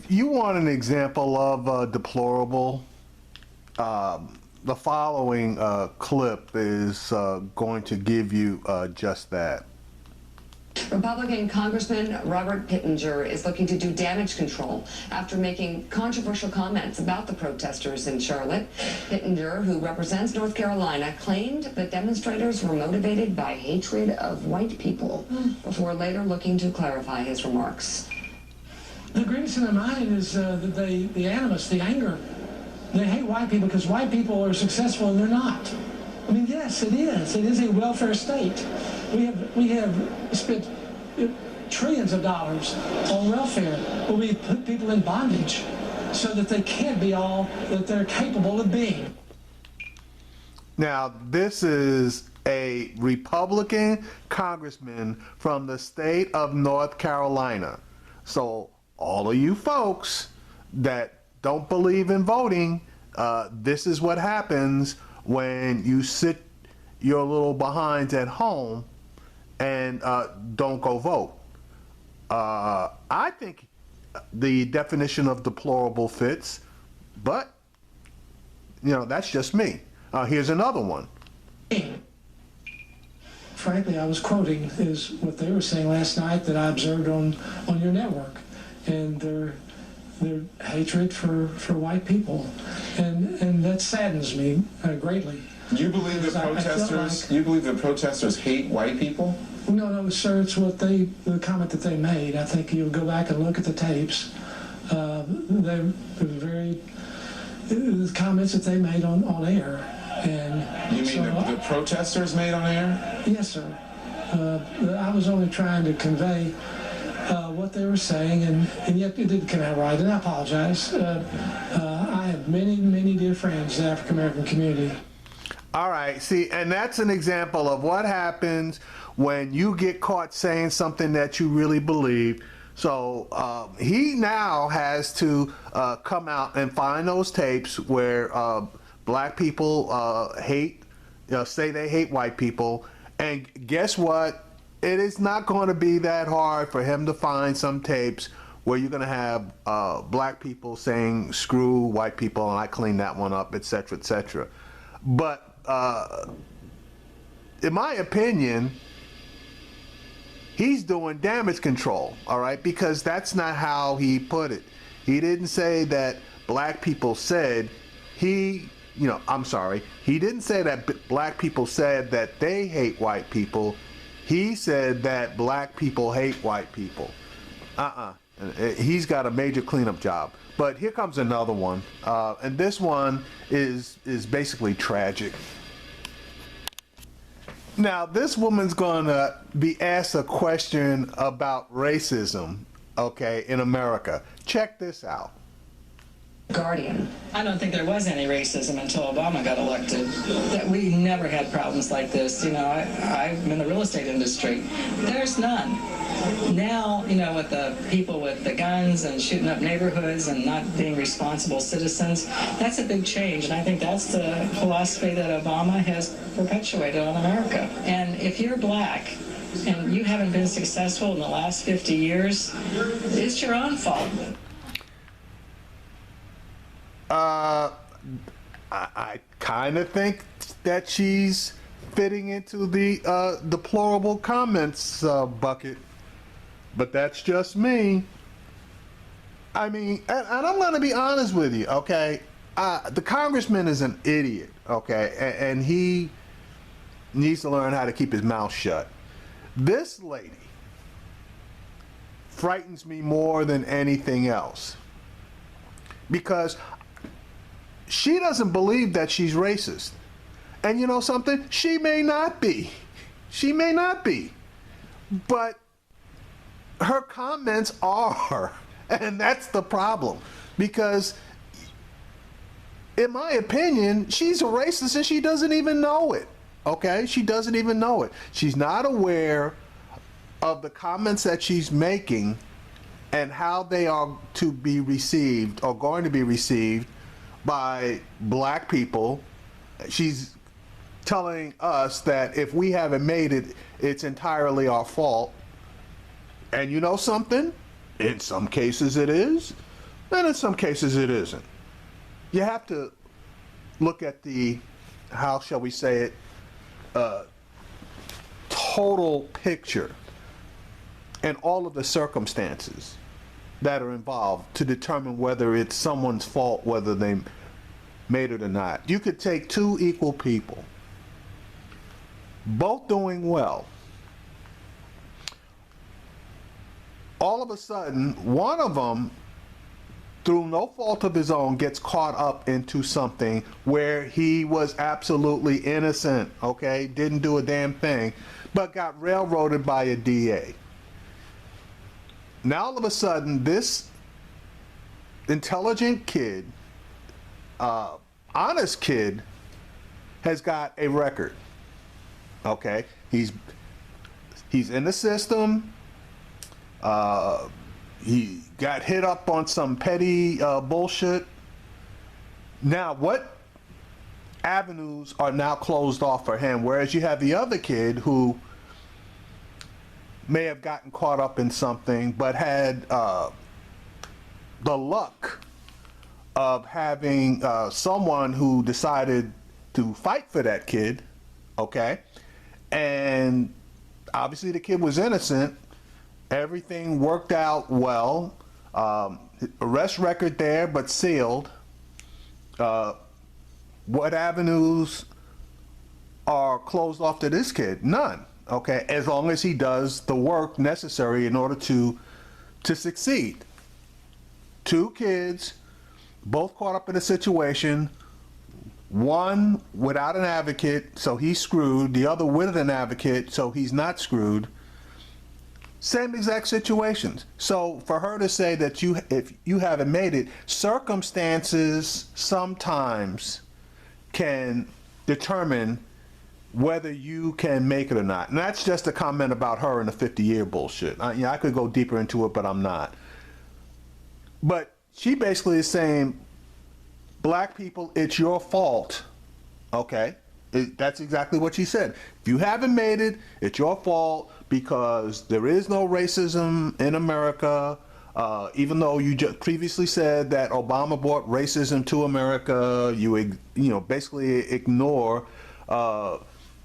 you want an example of a deplorable? The following clip is going to give you just that. Republican Congressman Robert Pittenger is looking to do damage control after making controversial comments about the protesters in Charlotte. Pittenger, who represents North Carolina, claimed that demonstrators were motivated by hatred of white people, before later looking to clarify his remarks. The greatest in their mind is the animus, the anger. They hate white people because white people are successful and they're not. I mean, yes, it is. It is a welfare state. We have spent trillions of dollars on welfare, but we put people in bondage so that they can't be all that they're capable of being. Now, this is a Republican congressman from the state of North Carolina. So all of you folks that don't believe in voting, this is what happens when you sit your little behinds at home and don't go vote. I think the definition of deplorable fits, but you know, that's just me. Here's another one. Frankly, I was quoting is what they were saying last night that I observed on your network, and their hatred for white people, and that saddens me greatly. You believe the protesters? You believe the protesters hate white people? No, sir. It's what the comment that they made. I think you'll go back and look at the tapes. The comments that they made on air. And you mean so, the protesters made on air? Yes, sir. I was only trying to convey what they were saying, and yet it didn't come out right, and I apologize. I have many dear friends in the African American community. All right, see, and that's an example of what happens when you get caught saying something that you really believe. So he now has to come out and find those tapes where black people say they hate white people, and guess what? It is not going to be that hard for him to find some tapes where you're going to have black people saying screw white people and I clean that one up, etc., etc. But in my opinion, he's doing damage control, all right, because that's not how he put it. He didn't say that black people said he didn't say that black people said that they hate white people. He said that black people hate white people. He's got a major cleanup job. But here comes another one, and this one is basically tragic. Now, this woman's gonna be asked a question about racism, okay, in America. Check this out. Guardian. I don't think there was any racism until Obama got elected. That we never had problems like this. You know, I'm in the real estate industry. There's none. Now, you know, with the people with the guns and shooting up neighborhoods and not being responsible citizens, that's a big change. And I think that's the philosophy that Obama has perpetuated on America. And if you're black and you haven't been successful in the last 50 years, it's your own fault. I kind of think that she's fitting into the deplorable comments bucket, but that's just me. I mean, and I'm going to be honest with you, okay? The congressman is an idiot, okay? And he needs to learn how to keep his mouth shut. This lady frightens me more than anything else, because she doesn't believe that she's racist. And you know something? She may not be. She may not be. But her comments are. And that's the problem. Because, in my opinion, she's a racist and she doesn't even know it. Okay? She doesn't even know it. She's not aware of the comments that she's making and how they are to be received or going to be received by black people. She's telling us that if we haven't made it, it's entirely our fault. And you know something? In some cases it is, And in some cases it isn't. You have to look at the, how shall we say it, total picture and all of the circumstances that are involved to determine whether it's someone's fault, whether they made it or not. You could take two equal people, both doing well. All of a sudden, one of them, through no fault of his own, gets caught up into something where he was absolutely innocent, okay? Didn't do a damn thing, but got railroaded by a DA. Now all of a sudden, this intelligent kid, honest kid, has got a record, okay? He's in the system. He got hit up on some petty bullshit. Now, what avenues are now closed off for him? Whereas you have the other kid who may have gotten caught up in something, but had the luck of having someone who decided to fight for that kid, okay? And obviously the kid was innocent. Everything worked out well. Arrest record there, but sealed. What avenues are closed off to this kid? None. Okay, as long as he does the work necessary in order to succeed. Two kids, both caught up in a situation. One without an advocate, so he's screwed. The other with an advocate, so he's not screwed. Same exact situations. So for her to say that if you haven't made it, circumstances sometimes can determine whether you can make it or not. And that's just a comment about her and the 50-year bullshit. I could go deeper into it, but I'm not. But she basically is saying, black people, it's your fault. Okay? That's exactly what she said. If you haven't made it, it's your fault because there is no racism in America. Even though you just previously said that Obama brought racism to America, you basically ignore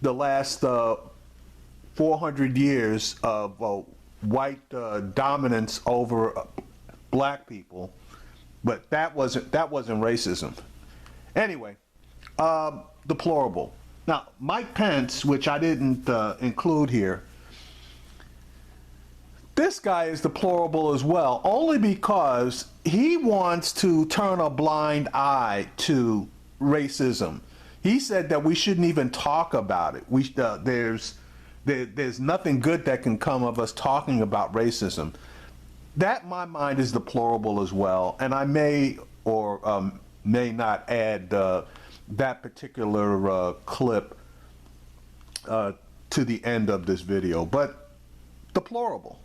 the last 400 years of white dominance over black people, but that wasn't racism. Anyway, deplorable. Now, Mike Pence, which I didn't include here, this guy is deplorable as well, only because he wants to turn a blind eye to racism. He said that we shouldn't even talk about it. There's nothing good that can come of us talking about racism. That, in my mind, is deplorable as well, and I may or may not add that particular clip to the end of this video, but deplorable.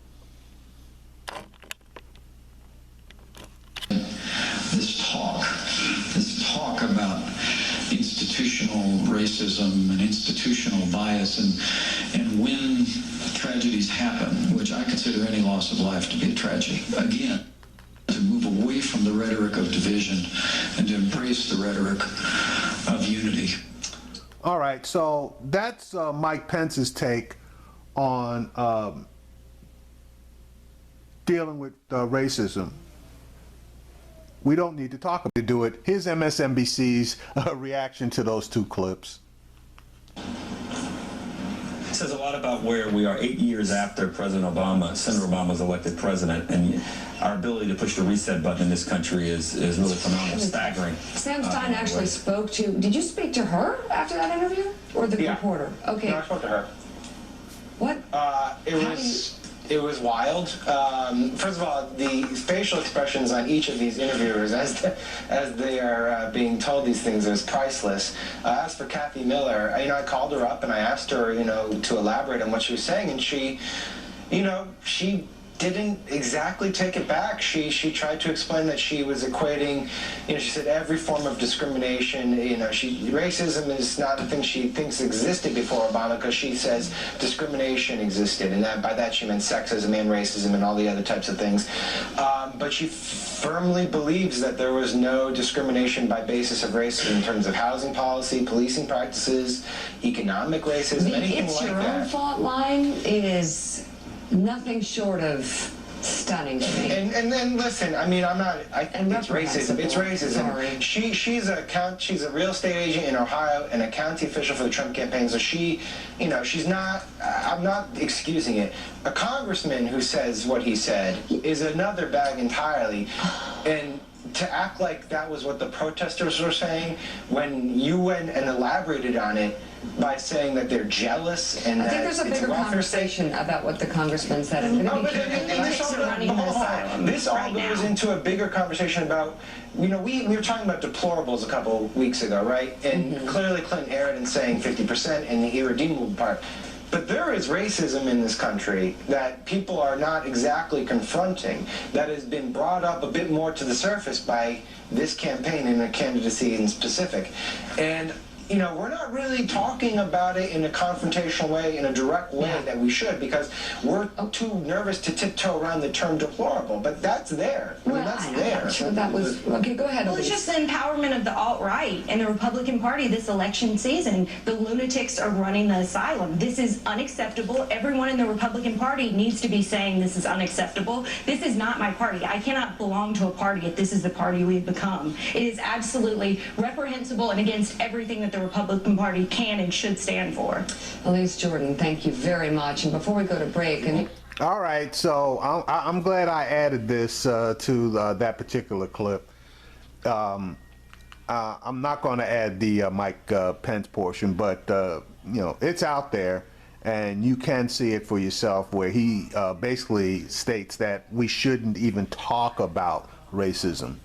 This talk about institutional racism and institutional bias, and when tragedies happen, which I consider any loss of life to be a tragedy, again, to move away from the rhetoric of division and to embrace the rhetoric of unity. All right, so that's Mike Pence's take on dealing with racism. We don't need to talk about it, to do it. Here's MSNBC's reaction to those two clips. It says a lot about where we are 8 years after Senator Obama was elected president, and our ability to push the reset button in this country is really phenomenal, staggering. Sam Stein actually spoke to, did you speak to her after that interview? Or the reporter? Okay. No, I spoke to her. What? It was wild. First of all, the facial expressions on each of these interviewers as they are being told these things is priceless. As for Kathy Miller, I called her up and I asked her, to elaborate on what she was saying, and she didn't exactly take it back. She tried to explain that she was equating, she said every form of discrimination, racism is not a thing she thinks existed before Obama, because she says discrimination existed, and that by that she meant sexism and racism and all the other types of things. But she firmly believes that there was no discrimination by basis of race in terms of housing policy, policing practices, economic racism, anything It's like your own that. fault line. It is nothing short of stunning to me. And then listen, I think it's racism. It's racism. Sorry. She's a real estate agent in Ohio and a county official for the Trump campaign. So she's not. I'm not excusing it. A congressman who says what he said is another bag entirely, and to act like that was what the protesters were saying when you went and elaborated on it by saying that they're jealous and I think there's a it's bigger welfare state. conversation about what the congressman said. I'm No, going to but be careful. this all goes into a bigger conversation about, we were talking about deplorables a couple weeks ago, right? And clearly Clinton erred in saying 50% and the irredeemable part. But there is racism in this country that people are not exactly confronting, that has been brought up a bit more to the surface by this campaign and a candidacy in specific. And we're not really talking about it in a confrontational way, in a direct way that we should, because we're too nervous to tiptoe around the term deplorable. But that's there. That's there. I'm not sure that was... Okay, go ahead, Well, it's Elise. just the empowerment of the alt-right and the Republican Party this election season. The lunatics are running the asylum. This is unacceptable. Everyone in the Republican Party needs to be saying this is unacceptable. This is not my party. I cannot belong to a party if this is the party we've become. It is absolutely reprehensible and against everything that the Republican Party can and should stand for. Elise Jordan, thank you very much. And before we go to break... All right, so I'm glad I added this to that particular clip. I'm not going to add the Mike Pence portion, but it's out there, and you can see it for yourself, where he basically states that we shouldn't even talk about racism